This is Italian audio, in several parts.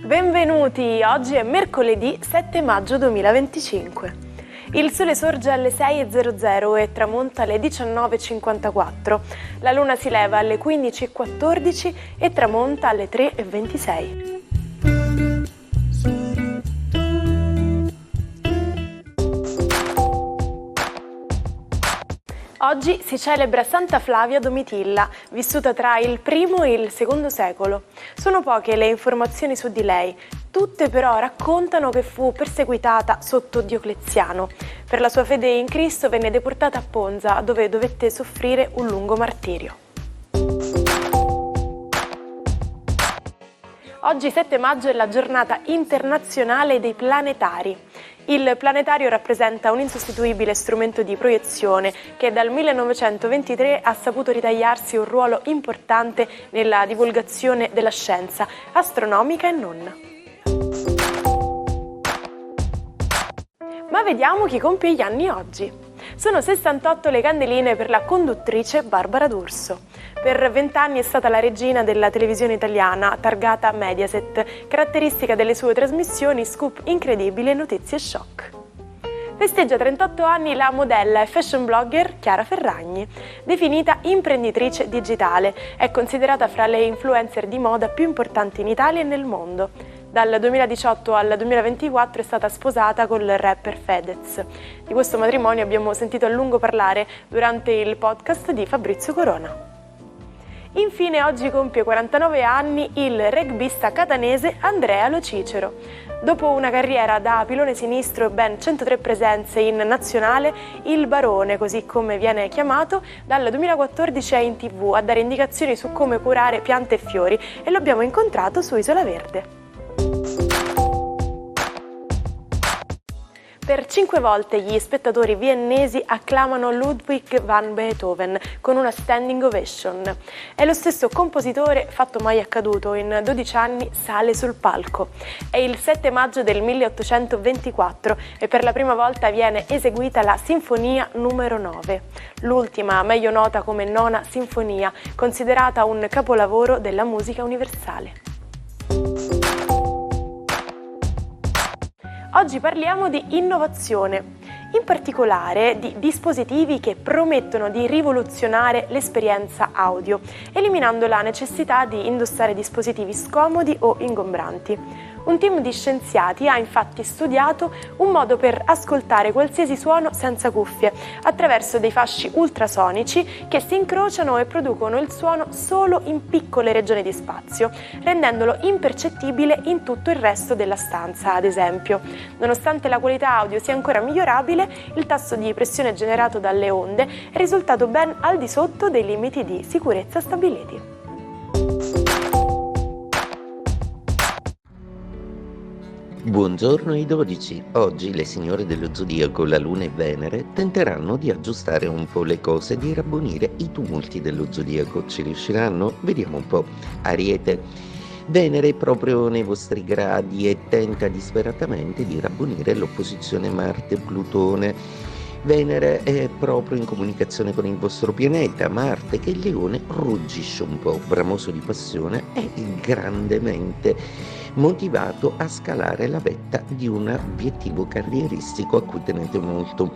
Benvenuti, oggi è mercoledì 7 maggio 2025. Il sole sorge alle 6.00 e tramonta alle 19.54. La luna si leva alle 15.14 e tramonta alle 3.26. Oggi si celebra Santa Flavia Domitilla, vissuta tra il I e il II secolo. Sono poche le informazioni su di lei, tutte però raccontano che fu perseguitata sotto Diocleziano. Per la sua fede in Cristo venne deportata a Ponza, dove dovette soffrire un lungo martirio. Oggi 7 maggio è la giornata internazionale dei planetari. Il planetario rappresenta un insostituibile strumento di proiezione che dal 1923 ha saputo ritagliarsi un ruolo importante nella divulgazione della scienza, astronomica e non. Ma vediamo chi compie gli anni oggi. Sono 68 le candeline per la conduttrice Barbara D'Urso. Per 20 anni è stata la regina della televisione italiana, targata Mediaset, caratteristica delle sue trasmissioni scoop incredibili e notizie shock. Festeggia 38 anni la modella e fashion blogger Chiara Ferragni. Definita imprenditrice digitale, è considerata fra le influencer di moda più importanti in Italia e nel mondo. Dal 2018 al 2024 è stata sposata col rapper Fedez. Di questo matrimonio abbiamo sentito a lungo parlare durante il podcast di Fabrizio Corona. Infine oggi compie 49 anni il rugbista catanese Andrea Lo Cicero. Dopo una carriera da pilone sinistro e ben 103 presenze in nazionale, il Barone, così come viene chiamato, dal 2014 è in TV a dare indicazioni su come curare piante e fiori e lo abbiamo incontrato su Isola Verde. Per 5 volte gli spettatori viennesi acclamano Ludwig van Beethoven con una standing ovation. È lo stesso compositore, fatto mai accaduto, in 12 anni sale sul palco. È il 7 maggio del 1824 e per la prima volta viene eseguita la Sinfonia numero 9, l'ultima, meglio nota come Nona Sinfonia, considerata un capolavoro della musica universale. Oggi parliamo di innovazione, in particolare di dispositivi che promettono di rivoluzionare l'esperienza audio, eliminando la necessità di indossare dispositivi scomodi o ingombranti. Un team di scienziati ha infatti studiato un modo per ascoltare qualsiasi suono senza cuffie, attraverso dei fasci ultrasonici che si incrociano e producono il suono solo in piccole regioni di spazio, rendendolo impercettibile in tutto il resto della stanza, ad esempio. Nonostante la qualità audio sia ancora migliorabile, il tasso di pressione generato dalle onde è risultato ben al di sotto dei limiti di sicurezza stabiliti. Buongiorno ai 12. Oggi le signore dello zodiaco, la Luna e Venere, tenteranno di aggiustare un po' le cose, di rabbonire i tumulti dello zodiaco. Ci riusciranno? Vediamo un po'. Ariete. Venere è proprio nei vostri gradi e tenta disperatamente di rabbonire l'opposizione Marte-Plutone. Venere è proprio in comunicazione con il vostro pianeta, Marte, che il Leone ruggisce un po', bramoso di passione e grandemente motivato a scalare la vetta di un obiettivo carrieristico a cui tenete molto.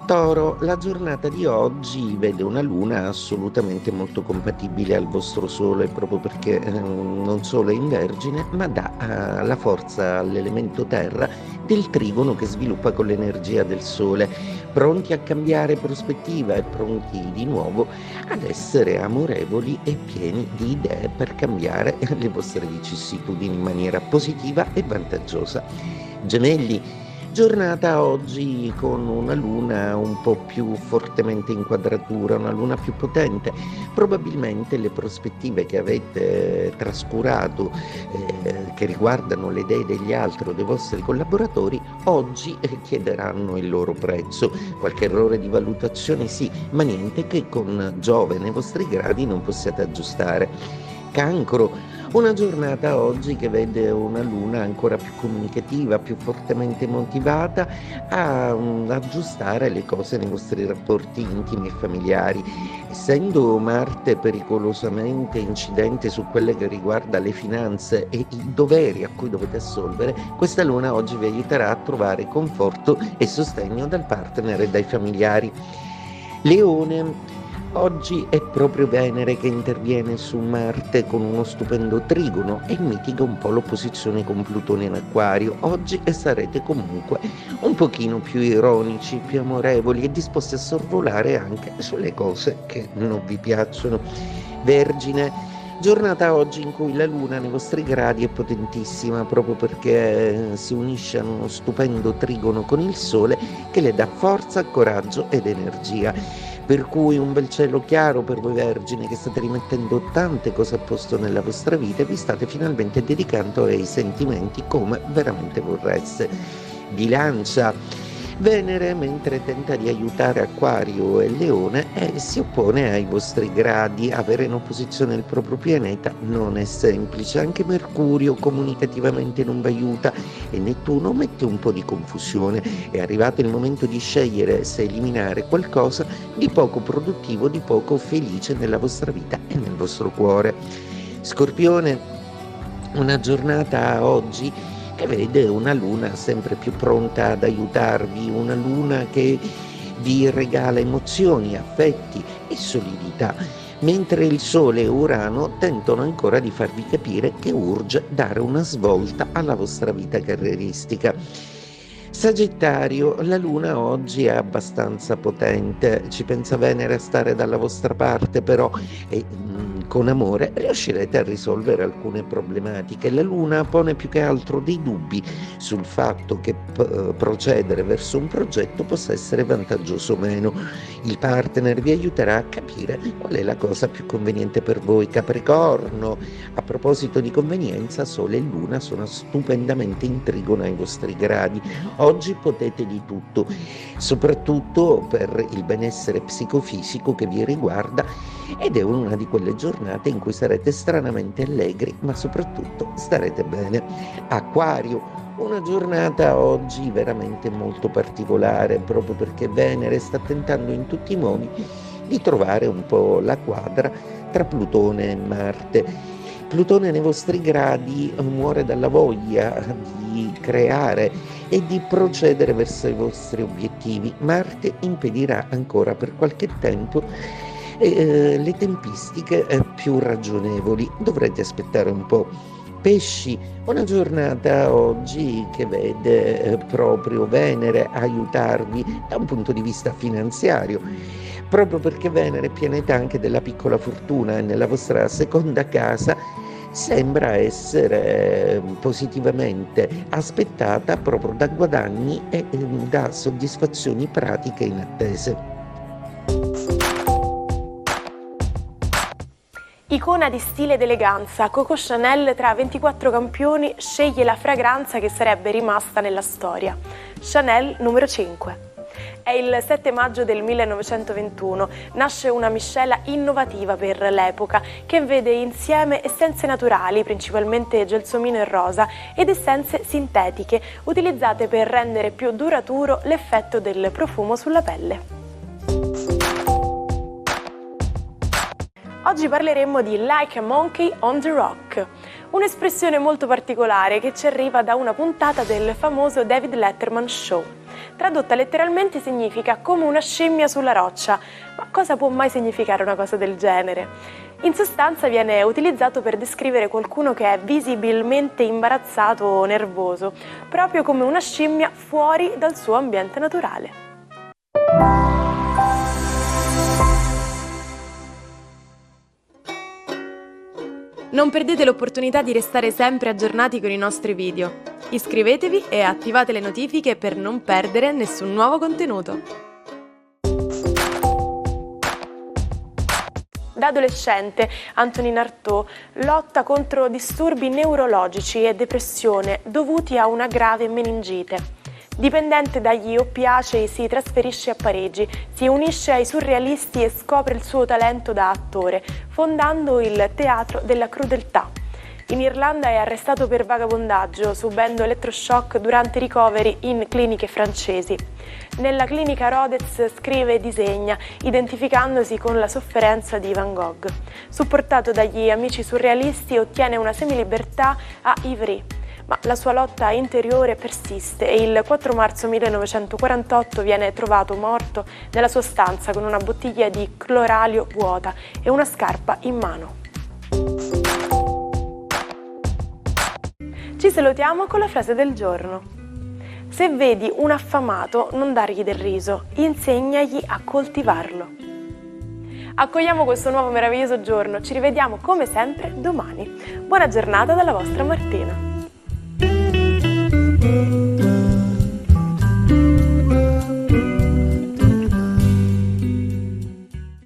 Toro, la giornata di oggi vede una luna assolutamente molto compatibile al vostro sole, proprio perché non solo è in Vergine, ma dà la forza all'elemento terra del trigono che sviluppa con l'energia del sole, pronti a cambiare prospettiva e pronti di nuovo ad essere amorevoli e pieni di idee per cambiare le vostre vicissitudini in maniera positiva e vantaggiosa. Gemelli, giornata oggi con una luna un po' più fortemente in quadratura, una luna più potente. Probabilmente le prospettive che avete trascurato, che riguardano le idee degli altri o dei vostri collaboratori, oggi chiederanno il loro prezzo. Qualche errore di valutazione sì, ma niente che con Giove nei vostri gradi non possiate aggiustare. Cancro, Una giornata oggi che vede una luna ancora più comunicativa, più fortemente motivata a aggiustare le cose nei vostri rapporti intimi e familiari. Essendo Marte pericolosamente incidente su quelle che riguarda le finanze e i doveri a cui dovete assolvere, questa luna oggi vi aiuterà a trovare conforto e sostegno dal partner e dai familiari. Leone, oggi è proprio Venere che interviene su Marte con uno stupendo trigono e mitiga un po' l'opposizione con Plutone in Acquario. Oggi sarete comunque un pochino più ironici, più amorevoli e disposti a sorvolare anche sulle cose che non vi piacciono. Vergine, giornata oggi in cui la Luna nei vostri gradi è potentissima proprio perché si unisce a uno stupendo trigono con il Sole che le dà forza, coraggio ed energia. Per cui un bel cielo chiaro per voi Vergine che state rimettendo tante cose a posto nella vostra vita e vi state finalmente dedicando ai sentimenti come veramente vorreste. Bilancia, Venere mentre tenta di aiutare Acquario e Leone si oppone ai vostri gradi. Avere in opposizione il proprio pianeta non è semplice, anche Mercurio comunicativamente non vi aiuta e Nettuno mette un po' di confusione. È arrivato il momento di scegliere se eliminare qualcosa di poco produttivo, di poco felice nella vostra vita e nel vostro cuore. Scorpione, una giornata oggi che vede una luna sempre più pronta ad aiutarvi, una luna che vi regala emozioni, affetti e solidità, mentre il Sole e Urano tentano ancora di farvi capire che urge dare una svolta alla vostra vita carrieristica. Sagittario, la luna oggi è abbastanza potente, ci pensa Venere a stare dalla vostra parte però con amore riuscirete a risolvere alcune problematiche. La luna pone più che altro dei dubbi sul fatto che procedere verso un progetto possa essere vantaggioso o meno. Il partner vi aiuterà a capire qual è la cosa più conveniente per voi. Capricorno, a proposito di convenienza, Sole e Luna sono stupendamente in trigono ai vostri gradi. Oggi potete di tutto, soprattutto per il benessere psicofisico che vi riguarda ed è una di quelle giornate in cui sarete stranamente allegri, ma soprattutto starete bene. Acquario, una giornata oggi veramente molto particolare, proprio perché Venere sta tentando in tutti i modi di trovare un po' la quadra tra Plutone e Marte. Plutone nei vostri gradi muore dalla voglia di creare e di procedere verso i vostri obiettivi. Marte impedirà ancora per qualche tempo le tempistiche più ragionevoli. Dovrete aspettare un po'. Pesci, una giornata oggi che vede proprio Venere aiutarvi da un punto di vista finanziario, proprio perché Venere è pianeta anche della piccola fortuna e nella vostra seconda casa sembra essere positivamente aspettata proprio da guadagni e da soddisfazioni pratiche inattese. Icona di stile ed eleganza, Coco Chanel tra 24 campioni sceglie la fragranza che sarebbe rimasta nella storia. Chanel numero 5. È il 7 maggio del 1921, nasce una miscela innovativa per l'epoca che vede insieme essenze naturali, principalmente gelsomino e rosa, ed essenze sintetiche utilizzate per rendere più duraturo l'effetto del profumo sulla pelle. Oggi parleremo di Like a Monkey on the Rock, un'espressione molto particolare che ci arriva da una puntata del famoso David Letterman Show. Tradotta letteralmente significa come una scimmia sulla roccia, ma cosa può mai significare una cosa del genere? In sostanza viene utilizzato per descrivere qualcuno che è visibilmente imbarazzato o nervoso, proprio come una scimmia fuori dal suo ambiente naturale. Non perdete l'opportunità di restare sempre aggiornati con i nostri video. Iscrivetevi e attivate le notifiche per non perdere nessun nuovo contenuto. Da adolescente, Antonin Artaud lotta contro disturbi neurologici e depressione dovuti a una grave meningite. Dipendente dagli oppiacei si trasferisce a Parigi, si unisce ai surrealisti e scopre il suo talento da attore, fondando il Teatro della Crudeltà. In Irlanda è arrestato per vagabondaggio, subendo elettroshock durante ricoveri in cliniche francesi. Nella clinica Rodez scrive e disegna, identificandosi con la sofferenza di Van Gogh. Supportato dagli amici surrealisti, ottiene una semilibertà a Ivry. Ma la sua lotta interiore persiste e il 4 marzo 1948 viene trovato morto nella sua stanza con una bottiglia di cloralio vuota e una scarpa in mano. Ci salutiamo con la frase del giorno. Se vedi un affamato, non dargli del riso, insegnagli a coltivarlo. Accogliamo questo nuovo meraviglioso giorno, ci rivediamo come sempre domani. Buona giornata dalla vostra Martina.